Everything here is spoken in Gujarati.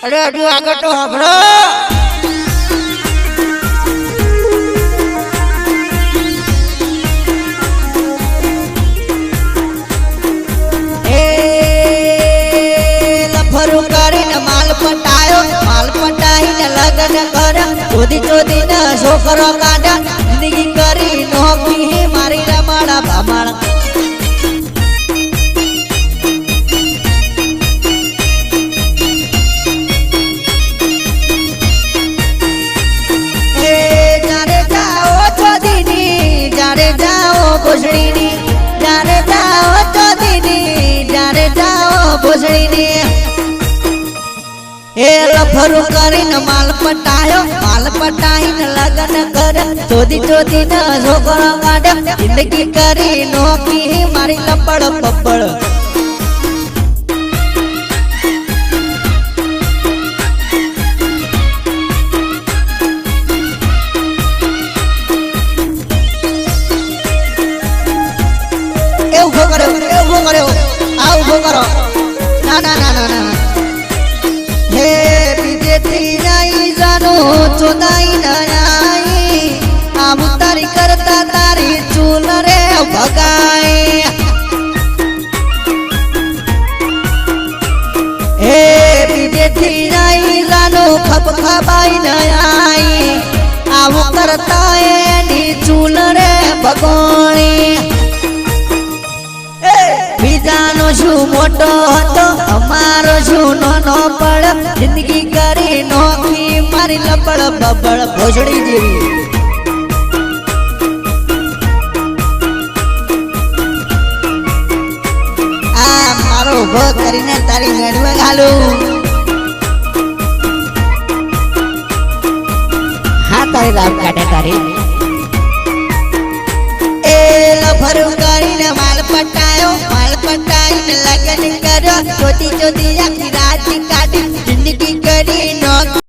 અરે હજુ આગળ તો સાંભળો. લફરું કરીને માલ પટાઈને લગન કર ચોદી ચોદીને છોકરો કાઢ જિંદગી કરી નોકી મારી રમાડા ભામાળ. લફરું કરીને માલ પટાઈને લગન કર ચોદી ચોદીને છોકરો કાઢ જિંદગી કરી નોકી મારી લપડ પપડ. એવું કર્યો આ ઉભો કરો. ના ના ના ના ના હે બીજેથી નહીં જાનું ચોદાઈ નઈ આમ તારી કરતા તારી ચૂલ રે ભગાય. હે બીજેથી નહીં જાનું ખબાઈ નઈ આમ કરતા એની ચૂલ રે ભગોણી. બીજાનો શું મોટો હતો અમારો શું નાનો પડ જિંદગી કરી નોખી મારી લપડ બબડ ભોજડી જેવી. આ મારો ઉભો કરીને તારી મેળવે ઘાલું. હા તારી રામ કાઢે તારી. એ લફરું કરીને માલ પટાઈને લગન કર્યો ચોદી ચોદી આખી રાત કાઢ